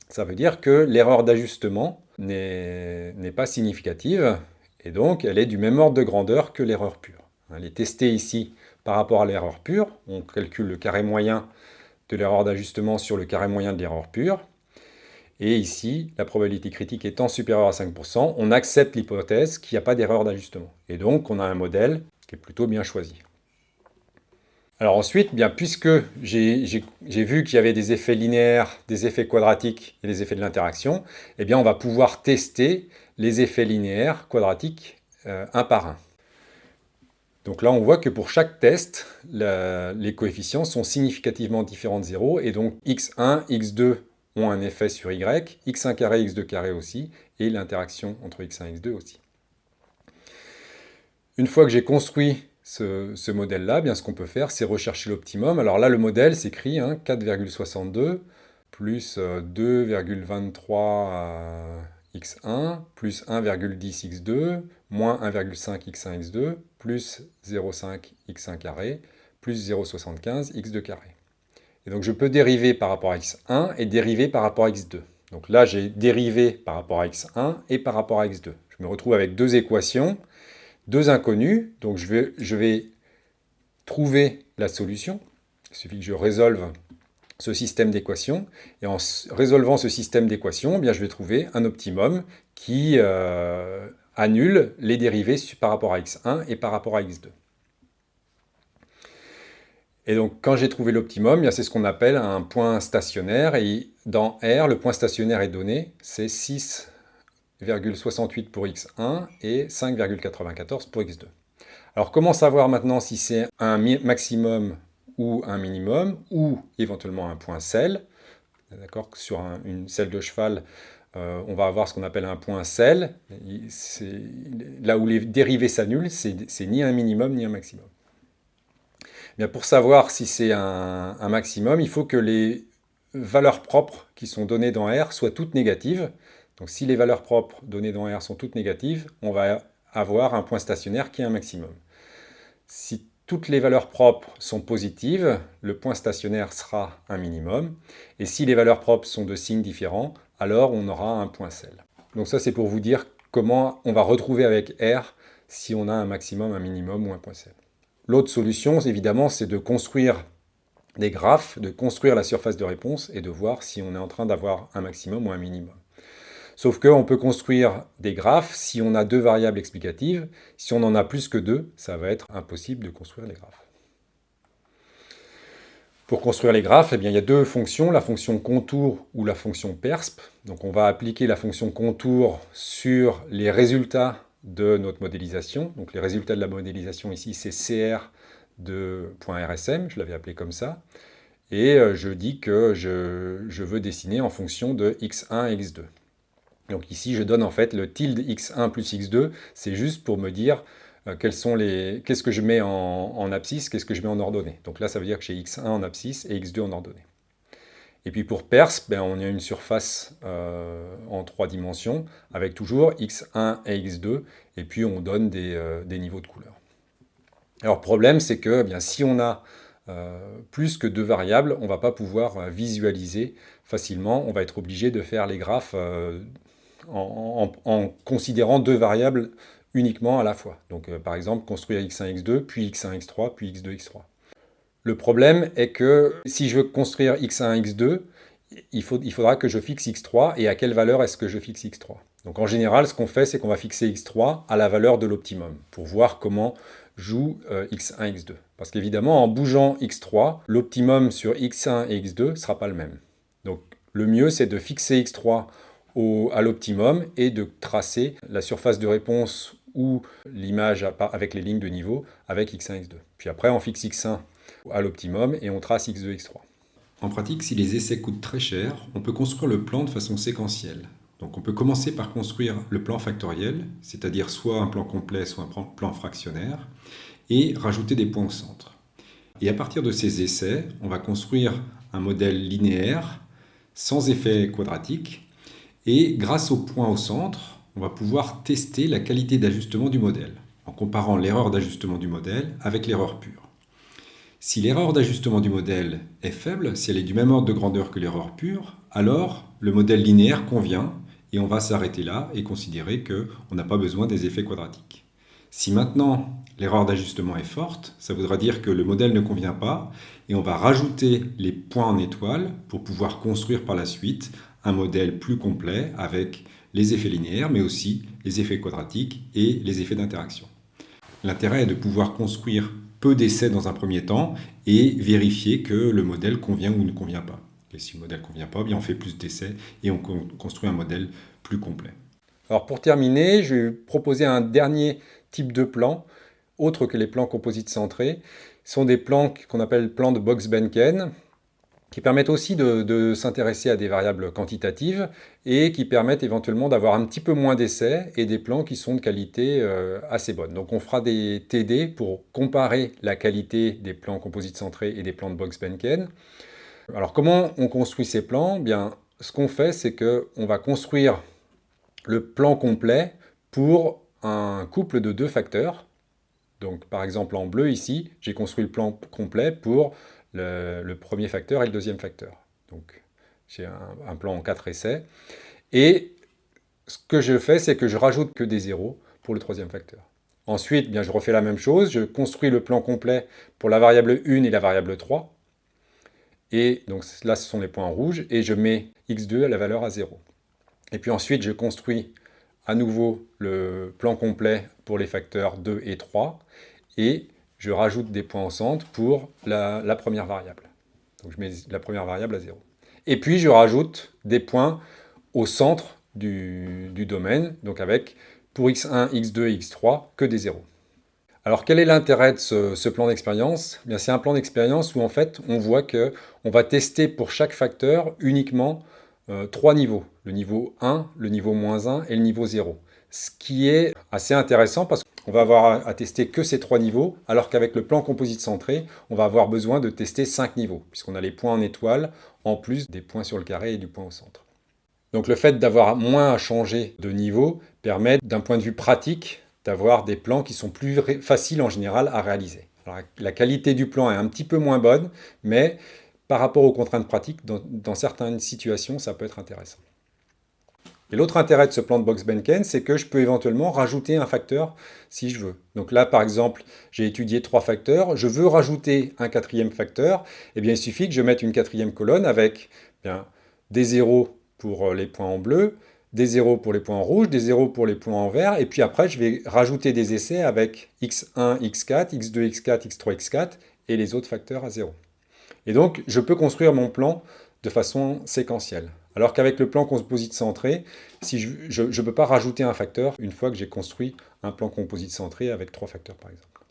[SPEAKER 1] Ça veut dire que l'erreur d'ajustement n'est pas significative, et donc elle est du même ordre de grandeur que l'erreur pure. Elle est testée ici par rapport à l'erreur pure. On calcule le carré moyen de l'erreur d'ajustement sur le carré moyen de l'erreur pure. Et ici, la probabilité critique étant supérieure à 5%, on accepte l'hypothèse qu'il n'y a pas d'erreur d'ajustement. Et donc, on a un modèle qui est plutôt bien choisi. Alors ensuite, bien, puisque j'ai vu qu'il y avait des effets linéaires, des effets quadratiques et des effets de l'interaction, eh bien, on va pouvoir tester les effets linéaires, quadratiques, un par un. Donc là, on voit que pour chaque test, les coefficients sont significativement différents de 0, et donc x1, x2 ont un effet sur y, x1 carré, x2 carré aussi, et l'interaction entre x1 et x2 aussi. Une fois que j'ai construit ce modèle-là, bien ce qu'on peut faire, c'est rechercher l'optimum. Alors là, le modèle s'écrit 4,62 plus 2,23 x1 plus 1,10 x2 moins 1,5 x1 x2 plus 0,5 x1 carré plus 0,75 x2 carré. Et donc je peux dériver par rapport à x1 et dériver par rapport à x2. Donc là, j'ai dérivé par rapport à x1 et par rapport à x2. Je me retrouve avec deux équations, deux inconnues. Donc je vais trouver la solution. Il suffit que je résolve ce système d'équations. Et en résolvant ce système d'équations, eh bien, je vais trouver un optimum qui annule les dérivés par rapport à x1 et par rapport à x2. Et donc, quand j'ai trouvé l'optimum, c'est ce qu'on appelle un point stationnaire. Et dans R, le point stationnaire est donné, c'est 6,68 pour x1 et 5,94 pour x2. Alors, comment savoir maintenant si c'est un maximum ou un minimum, ou éventuellement un point selle? D'accord, sur une selle de cheval, on va avoir ce qu'on appelle un point selle. Là où les dérivés s'annulent, c'est ni un minimum ni un maximum. Bien, pour savoir si c'est un maximum, il faut que les valeurs propres qui sont données dans R soient toutes négatives. Donc si les valeurs propres données dans R sont toutes négatives, on va avoir un point stationnaire qui est un maximum. Si toutes les valeurs propres sont positives, le point stationnaire sera un minimum. Et si les valeurs propres sont de signes différents, alors on aura un point selle. Donc ça, c'est pour vous dire comment on va retrouver avec R si on a un maximum, un minimum ou un point selle. L'autre solution, évidemment, c'est de construire des graphes, de construire la surface de réponse et de voir si on est en train d'avoir un maximum ou un minimum. Sauf qu'on peut construire des graphes si on a deux variables explicatives. Si on en a plus que deux, ça va être impossible de construire les graphes. Pour construire les graphes, eh bien, il y a deux fonctions, la fonction contour ou la fonction persp. Donc on va appliquer la fonction contour sur les résultats de notre modélisation. Donc les résultats de la modélisation ici, c'est CR de .rsm, je l'avais appelé comme ça. Et je dis que je veux dessiner en fonction de x1 et x2. Donc ici, je donne en fait le tilde x1 plus x2, c'est juste pour me dire qu'est-ce que je mets en abscisse, qu'est-ce que je mets en ordonnée. Donc là, ça veut dire que j'ai x1 en abscisse et x2 en ordonnée. Et puis pour persp, on a une surface en 3 dimensions, avec toujours x1 et x2, et puis on donne des niveaux de couleur. Alors le problème, c'est que si on a plus que deux variables, on ne va pas pouvoir visualiser facilement, on va être obligé de faire les graphes en considérant deux variables uniquement à la fois. Donc par exemple, construire x1, x2, puis x1, x3, puis x2, x3. Le problème est que si je veux construire x1, x2, il faudra que je fixe x3, et à quelle valeur est-ce que je fixe x3? Donc en général, ce qu'on fait, c'est qu'on va fixer x3 à la valeur de l'optimum, pour voir comment joue x1, x2. Parce qu'évidemment, en bougeant x3, l'optimum sur x1 et x2 ne sera pas le même. Donc le mieux, c'est de fixer x3 à l'optimum et de tracer la surface de réponse ou l'image avec les lignes de niveau avec x1, x2. Puis après, on fixe x1 à l'optimum et on trace x2, x3.
[SPEAKER 2] En pratique, si les essais coûtent très cher, on peut construire le plan de façon séquentielle. Donc on peut commencer par construire le plan factoriel, c'est-à-dire soit un plan complet, soit un plan fractionnaire, et rajouter des points au centre. Et à partir de ces essais, on va construire un modèle linéaire sans effet quadratique. Et grâce au point au centre, on va pouvoir tester la qualité d'ajustement du modèle en comparant l'erreur d'ajustement du modèle avec l'erreur pure. Si l'erreur d'ajustement du modèle est faible, si elle est du même ordre de grandeur que l'erreur pure, alors le modèle linéaire convient et on va s'arrêter là et considérer qu'on n'a pas besoin des effets quadratiques. Si maintenant l'erreur d'ajustement est forte, ça voudra dire que le modèle ne convient pas et on va rajouter les points en étoile pour pouvoir construire par la suite un modèle plus complet avec les effets linéaires mais aussi les effets quadratiques et les effets d'interaction. L'intérêt est de pouvoir construire peu d'essais dans un premier temps et vérifier que le modèle convient ou ne convient pas. Et si le modèle ne convient pas, bien on fait plus d'essais et on construit un modèle plus complet.
[SPEAKER 1] Alors pour terminer, je vais proposer un dernier type de plan, autre que les plans composites centrés. Ce sont des plans qu'on appelle plans de Box-Benken, qui permettent aussi de s'intéresser à des variables quantitatives et qui permettent éventuellement d'avoir un petit peu moins d'essais et des plans qui sont de qualité assez bonne. Donc on fera des TD pour comparer la qualité des plans composites centrés et des plans de Box-Benken. Alors comment on construit ces plans? Bien, ce qu'on fait, c'est qu'on va construire le plan complet pour un couple de deux facteurs. Donc par exemple en bleu ici, j'ai construit le plan complet pour le premier facteur et le deuxième facteur. Donc j'ai un plan en 4 essais. Et ce que je fais, c'est que je rajoute que des zéros pour le troisième facteur. Ensuite, bien, je refais la même chose, je construis le plan complet pour la variable 1 et la variable 3. Et donc là, ce sont les points en rouge, et je mets x2 à la valeur à 0. Et puis ensuite, je construis à nouveau le plan complet pour les facteurs 2 et 3, et je rajoute des points au centre pour la première variable. Donc je mets la première variable à 0. Et puis je rajoute des points au centre du domaine, donc avec pour x1, x2 et x3 que des zéros. Alors quel est l'intérêt de ce plan d'expérience? Bien, c'est un plan d'expérience où en fait on voit qu'on va tester pour chaque facteur uniquement 3 niveaux. Le niveau 1, le niveau -1 et le niveau 0. Ce qui est assez intéressant parce qu'on va avoir à tester que ces 3 niveaux, alors qu'avec le plan composite centré, on va avoir besoin de tester 5 niveaux, puisqu'on a les points en étoile, en plus des points sur le carré et du point au centre. Donc le fait d'avoir moins à changer de niveau permet, d'un point de vue pratique, d'avoir des plans qui sont plus faciles en général à réaliser. Alors, la qualité du plan est un petit peu moins bonne, mais par rapport aux contraintes pratiques, dans certaines situations, ça peut être intéressant. Et l'autre intérêt de ce plan de Box-Benken, c'est que je peux éventuellement rajouter un facteur si je veux. Donc là, par exemple, j'ai étudié 3 facteurs, je veux rajouter un 4e facteur, eh bien, il suffit que je mette une 4e colonne avec des zéros pour les points en bleu, des zéros pour les points en rouge, des zéros pour les points en vert, et puis après, je vais rajouter des essais avec x1, x4, x2, x4, x3, x4, et les autres facteurs à 0. Et donc, je peux construire mon plan de façon séquentielle. Alors qu'avec le plan composite centré, si je ne peux pas rajouter un facteur une fois que j'ai construit un plan composite centré avec 3 facteurs par exemple.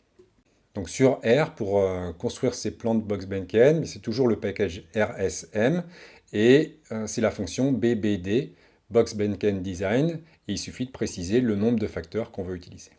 [SPEAKER 1] Donc sur R, pour construire ces plans de Box-Benken, c'est toujours le package RSM et c'est la fonction BBD, Box-Benken Design, et il suffit de préciser le nombre de facteurs qu'on veut utiliser.